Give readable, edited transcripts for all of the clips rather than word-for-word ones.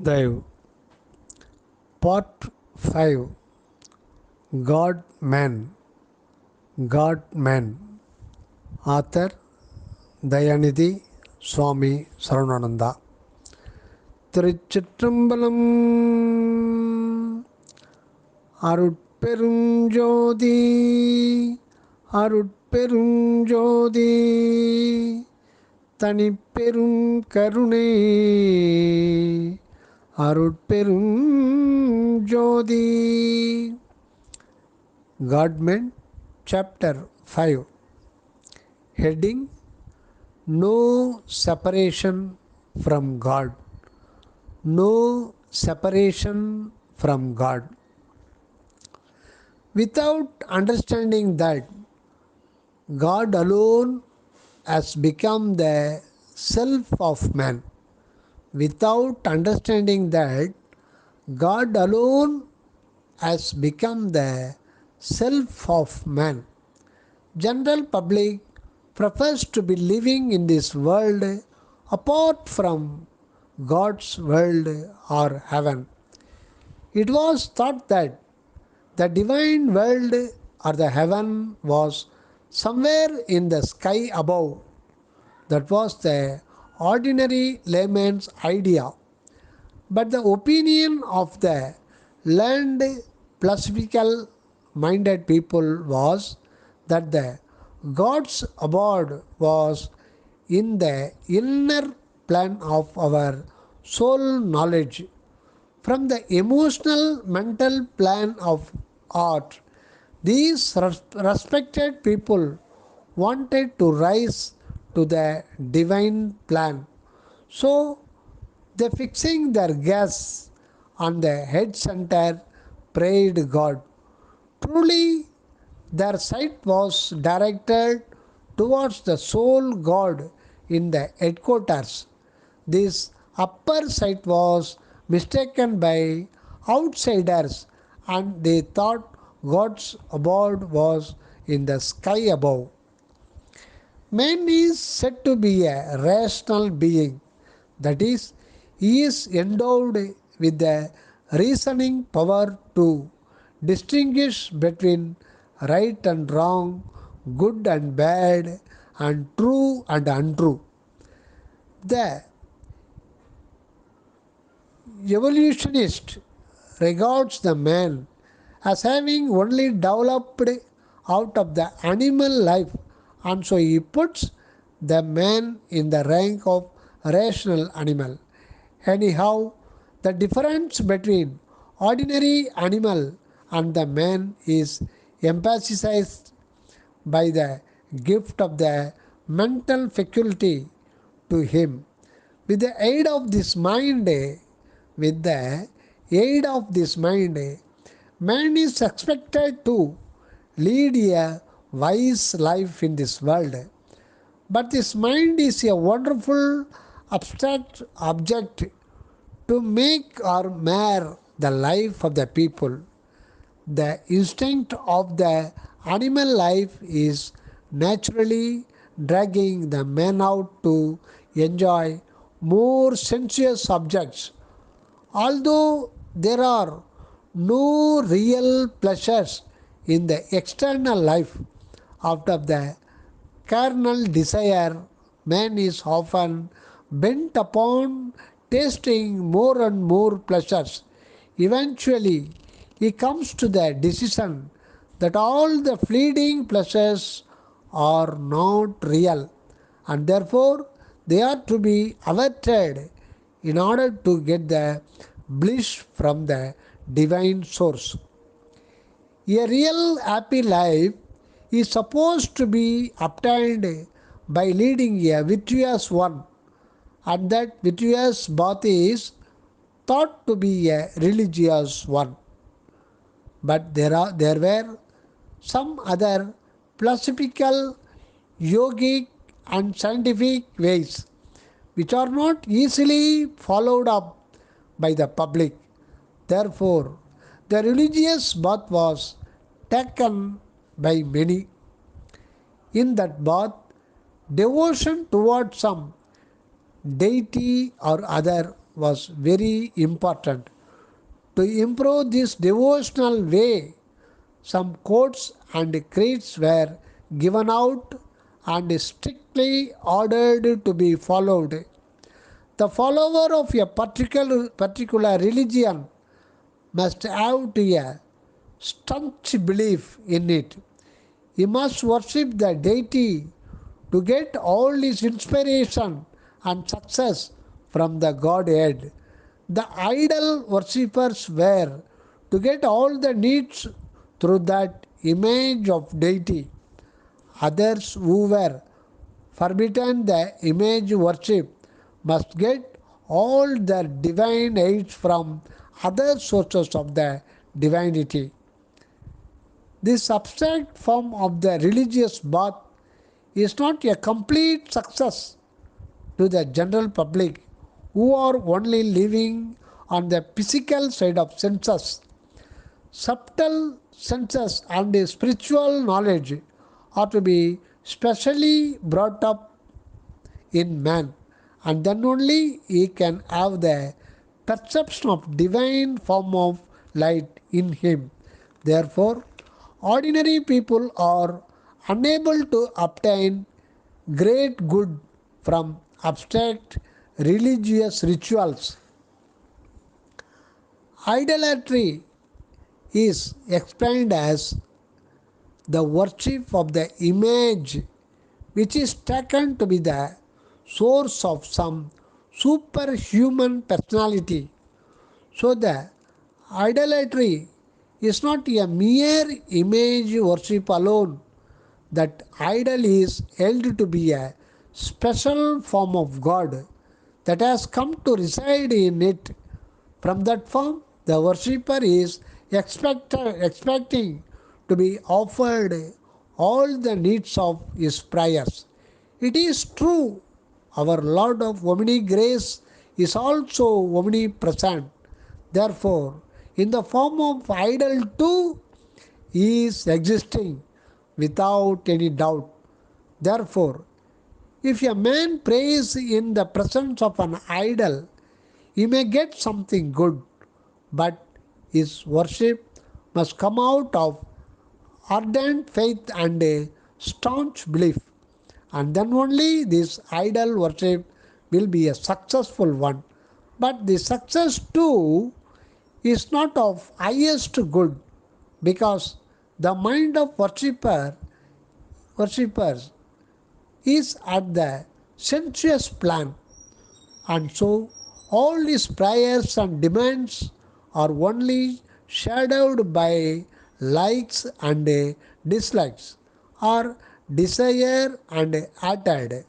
Dive. Part 5. GODMAN. GODMAN. Author Dayanidhi Swami Saravananandha. திருச்சிற்றம்பலம். அருட்பெருஞ்சோதி அருட்பெருஞ்சோதி தனிப்பெரும் கருணை அருட்பெரும் ஜோதி. GODMAN Chapter 5. Heading: No separation from God. No separation from God. Without understanding that God alone has become the self of man, without understanding that God alone has become the self of man, general public prefers to be living in this world apart from God's world or heaven. It was thought that the divine world or the heaven was somewhere in the sky above. That was the ordinary layman's idea. But the opinion of the learned philosophical minded people was that the God's abode was in the inner plane of our soul knowledge. From the emotional mental plane of art, these respected people wanted to rise to the divine plane. So they, fixing their gaze on the head center, prayed God. Truly, their sight was directed towards the soul God in the headquarters. This upper sight was mistaken by outsiders, and they thought God's abode was in the sky above. Man is said to be a rational being. That is, he is endowed with the reasoning power to distinguish between right and wrong, good and bad, and true and untrue. The evolutionist regards the man as having only developed out of the animal life, and so he puts the man in the rank of rational animal. Anyhow, the difference between ordinary animal and the man is emphasized by the gift of the mental faculty to him. With the aid of this mind, man is expected to lead a wise life in this world. But this mind is a wonderful abstract object to make or mar the life of the people. The instinct of the animal life is naturally dragging the man out to enjoy more sensuous objects. Although there are no real pleasures in the external life, out of the carnal desire, man is often bent upon tasting more and more pleasures. Eventually, he comes to the decision that all the fleeting pleasures are not real, and therefore they are to be averted in order to get the bliss from the divine source. A real happy life is supposed to be obtained by leading a virtuous one, and that virtuous path is thought to be a religious one. But there were some other philosophical, yogic and scientific ways which are not easily followed up by the public. Therefore, the religious path was taken by many. In that path, devotion towards some deity or other was very important. To improve this devotional way, some codes and creeds were given out and strictly ordered to be followed. The follower of a particular religion must have a staunch belief in it. He must worship the deity to get all his inspiration and success from the Godhead. The idol worshippers were to get all the needs through that image of deity. Others who were forbidden the image worship must get all their divine aids from other sources of the divinity. This abstract form of the religious path is not a complete success to the general public who are only living on the physical side of senses. Subtle senses and spiritual knowledge are to be specially brought up in man, and then only he can have the perception of divine form of light in him. Therefore, ordinary people are unable to obtain great good from abstract religious rituals. Idolatry is explained as the worship of the image which is taken to be the source of some superhuman personality. So the idolatry is not a mere image worship alone. That idol is held to be a special form of God that has come to reside in it. From that form, the worshipper is expecting to be offered all the needs of his prayers. It is true, our Lord of Omni Grace is also omnipresent. Therefore, in the form of idol too, he is existing without any doubt. Therefore, if a man prays in the presence of an idol, he may get something good, but his worship must come out of ardent faith and a staunch belief, and then only this idol worship will be a successful one. But the success too is not of highest good, because the mind of worshippers is at the sensuous plan, and so all his prayers and demands are only shadowed by likes and dislikes, or desire and hatred.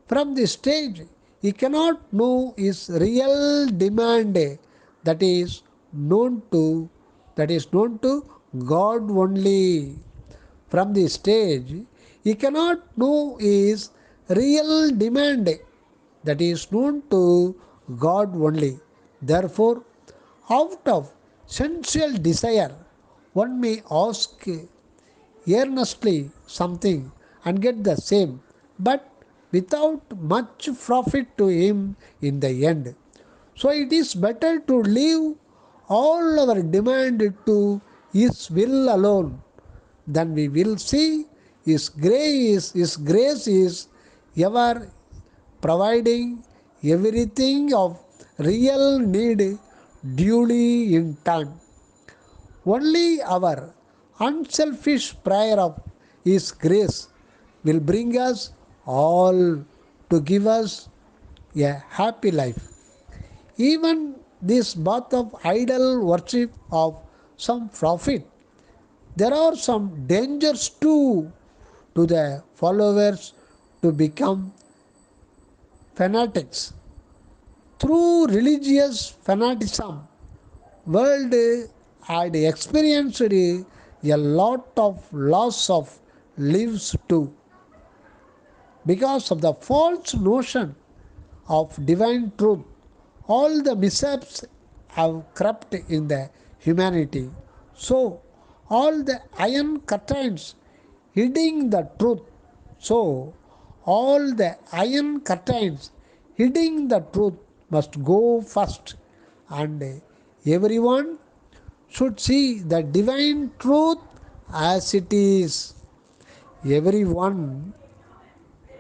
From this stage, he cannot know his real demand that is known to God only. From this stage, he cannot know his real demand that is known to God only. Therefore, out of sensual desire, one may ask earnestly something and get the same, but without much profit to him in the end. So it is better to leave all our demand to His will alone. Then we will see His grace is ever providing everything of real need duly in time. Only our unselfish prayer of His grace will bring us all to give us a happy life. Even this path of idol worship of some profit, there are some dangers too to the followers to become fanatics. Through religious fanaticism, world had experienced a lot of loss of lives too, because of the false notion of divine truth. All the mishaps have crept in the humanity. So all the iron curtains hiding the truth. So all the iron curtains hiding the truth must go first, and everyone should see the divine truth as it is. Everyone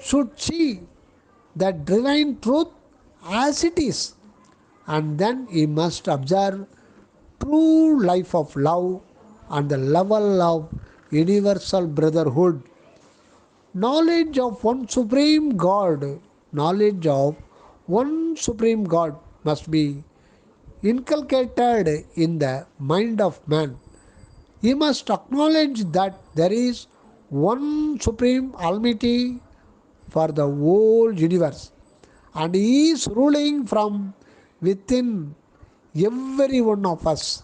should see the divine truth as it is, and then he must observe true life of love and the level of universal brotherhood. Knowledge of one supreme God, knowledge of one supreme God must be inculcated in the mind of man. He must acknowledge that there is one supreme almighty for the whole universe, and he is ruling from within every one of us.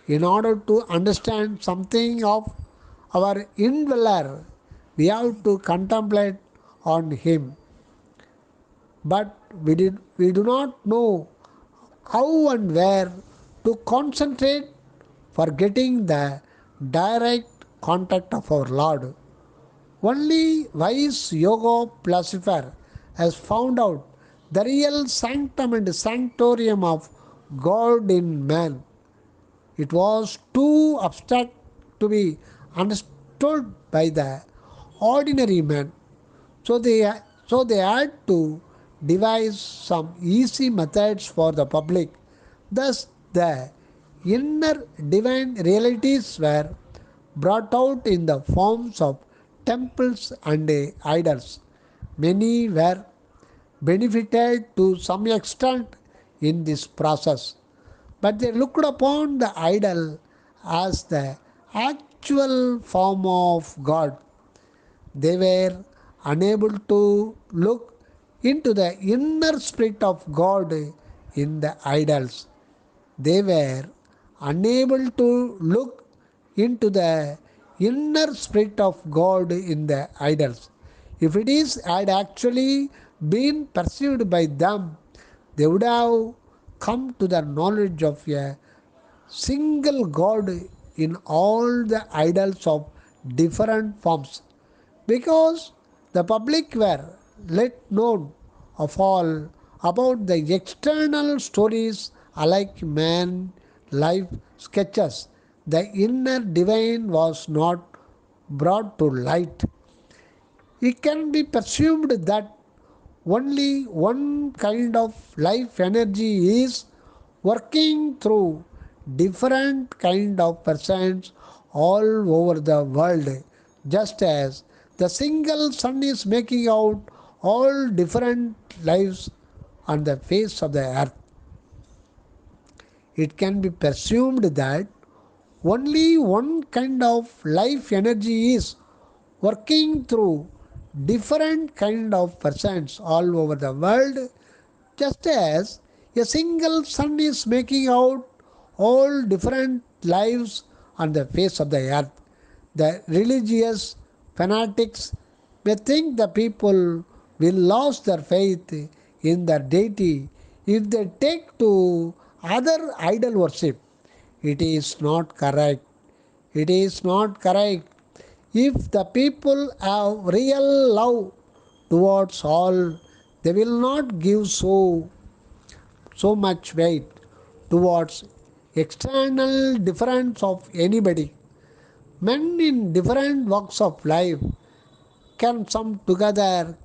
In order to understand something of our indweller, we have to contemplate on him. But we do not know how and where to concentrate for getting the direct contact of our Lord. Only wise yoga philosopher has found out the real sanctum and sanctorium of God in man. It was too abstract to be understood by the ordinary man. So they had to devise some easy methods for the public. Thus, the inner divine realities were brought out in the forms of temples and idols. Many were benefited to some extent in this process, but they looked upon the idol as the actual form of God. They were unable to look into the inner spirit of God in the idols. They were unable to look into the inner spirit of God in the idols. If it is had actually been perceived by them, they would have come to the knowledge of a single God in all the idols of different forms, because the public were let known of all about the external stories alike man life sketches. The inner divine was not brought to light. It can be presumed that only one kind of life energy is working through different kind of persons all over the world, just as the single sun is making out all different lives on the face of the earth. It can be presumed that only one kind of life energy is working through different kind of persons all over the world, just as a single sun is making out all different lives on the face of the earth. The religious fanatics may think the people will lose their faith in their deity if they take to other idol worship. It is not correct. It is not correct. If the people have real love towards all, they will not give so much weight towards external difference of anybody. Men in different walks of life can come together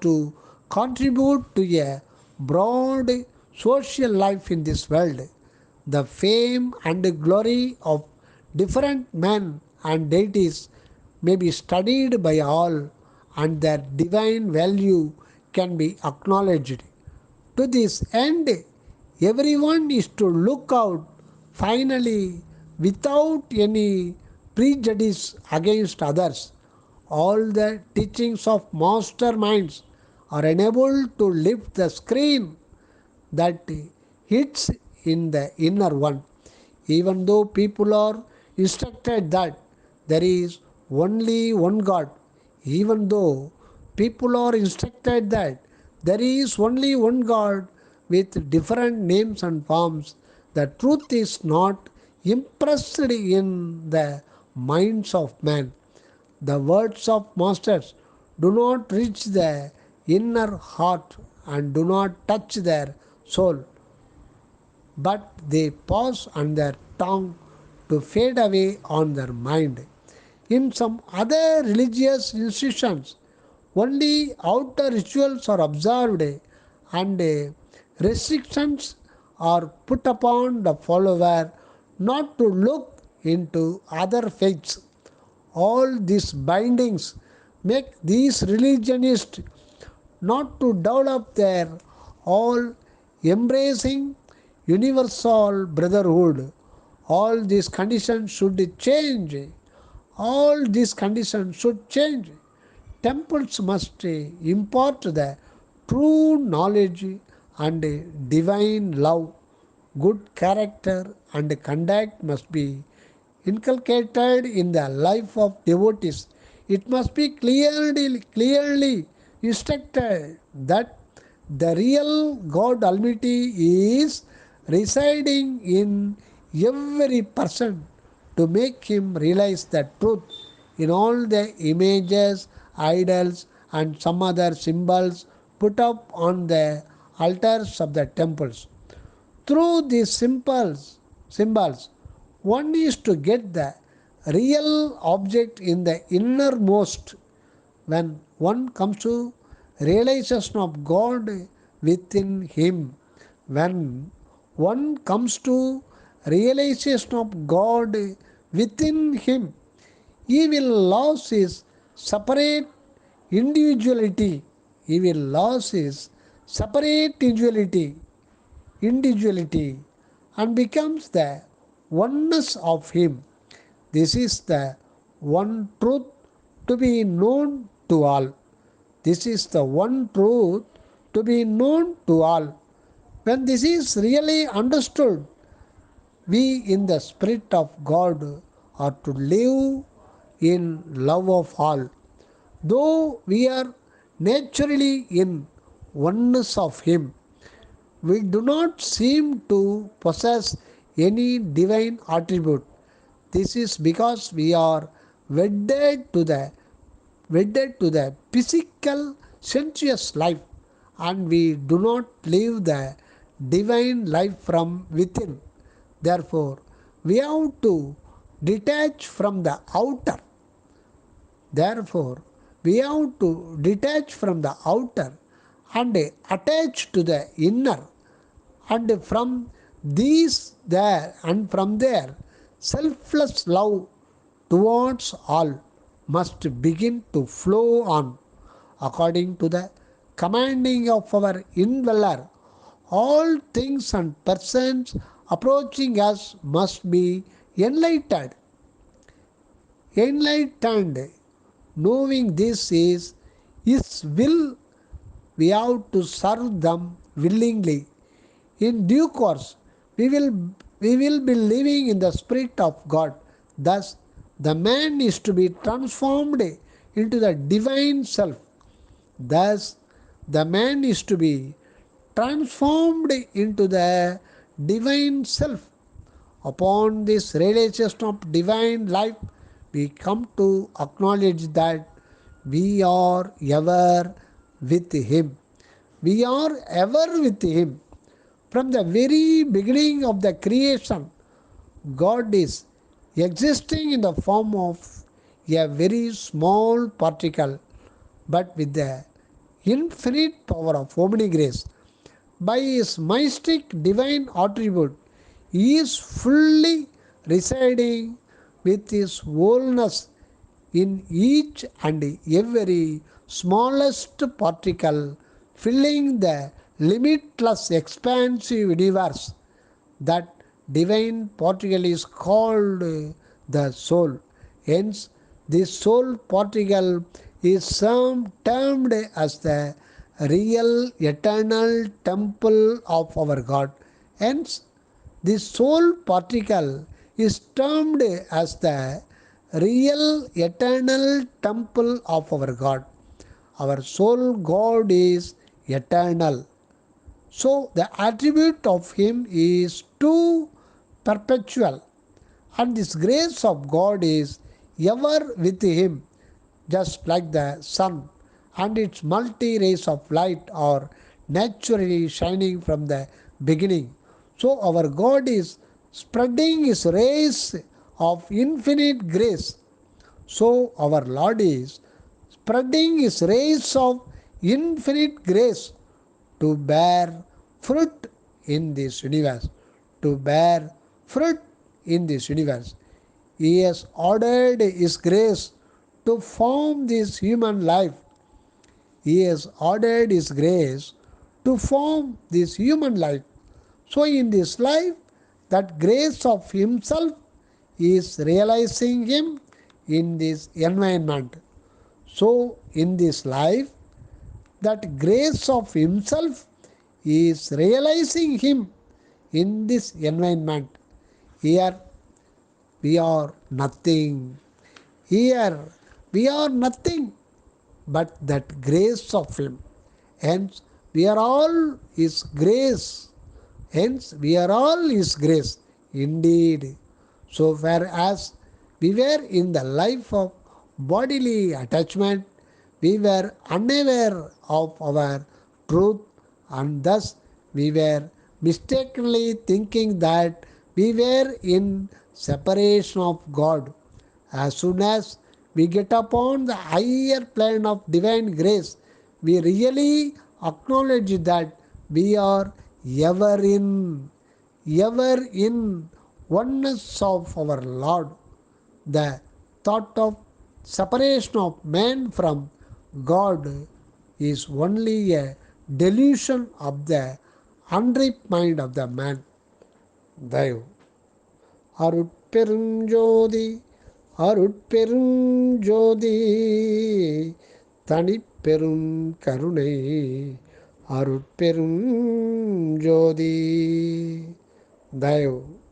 to contribute to a broad social life in this world. The fame and glory of different men and deities may be studied by all, and their divine value can be acknowledged. To this end, everyone is to look out finally without any prejudice against others. All the teachings of masterminds are unable to lift the screen that hits in the inner one. Even though people are instructed that there is only one God, even though people are instructed that there is only one God with different names and forms, the truth is not impressed in the minds of man. The words of masters do not reach the inner heart, and do not touch their soul, but they pass on their tongue to fade away on their mind. In some other religious institutions, only outer rituals are observed and restrictions are put upon the follower not to look into other faiths. All these bindings make these religionists not to develop their all embracing universal brotherhood. All these conditions should change. All these conditions should change. Temples must impart the true knowledge and divine love. Good character and conduct must be inculcated in the life of devotees. It must be clearly instructed that the real God Almighty is residing in every person to make him realize the truth in all the images, idols, and some other symbols put up on the altars of the temples. Through these symbols, one is to get the real object in the innermost. When one comes to realization of God within him, when one comes to realization of God within him, he will lose his separate individuality. He will lose his separate individuality and becomes the oneness of him. This is the one truth to be known to all. This is the one truth to be known to all. When this is really understood, we in the Spirit of God are to live in love of all. Though we are naturally in oneness of Him, we do not seem to possess any divine attribute. This is because we are wedded to the physical sensuous life, and we do not live the divine life from within. Therefore, we have to detach from the outer. Therefore, we have to detach from the outer and attach to the inner, and from there selfless love towards all must begin to flow on. According to the commanding of our indweller, all things and persons approaching us must be enlightened. Enlightened. Knowing this is His will, we have to serve them willingly. In due course, we will be living in the Spirit of God. Thus, the man is to be transformed into the divine self. Thus, the man is to be transformed into the divine self. Upon this realization of divine life, we come to acknowledge that we are ever with Him. We are ever with Him. From the very beginning of the creation, God is existing in the form of a very small particle, but with the infinite power of omni grace. By His majestic divine attribute, He is fully residing with His wholeness in each and every smallest particle, filling the limitless expansive universe. That divine particle is called the soul. Hence, this soul particle is termed as the real eternal temple of our God. Hence, this soul particle is termed as the real eternal temple of our God. Our soul God is eternal. So the attribute of Him is too perpetual, and this grace of God is ever with Him, just like the sun and its multi rays of light are naturally shining from the beginning. So our God is spreading His rays of infinite grace. So our Lord is spreading His rays of infinite grace to bear fruit in this universe. To bear fruit in this universe. He has ordered His grace to form this human life. He has ordered His grace to form this human life. So, in this life, that grace of Himself is realizing Him in this environment. So, in this life, that grace of Himself is realizing Him in this environment. Here we are nothing. Here we are nothing but that grace of Him. Hence, we are all His grace. Hence, we are all His grace. Indeed. So, whereas we were in the life of bodily attachment, we were unaware of our truth, and thus we were mistakenly thinking that we were in separation of God. As soon as we get upon the higher plane of divine grace, we really acknowledge that we are ever in oneness of our Lord. The thought of separation of man from God is only a delusion of the unripe mind of the man. Dayo. அருட்பெருஞ்சோதி அருட்பெருஞ்சோதி தனிப்பெரும் கருணை அருட்பெரும் ஜோதி. தயவு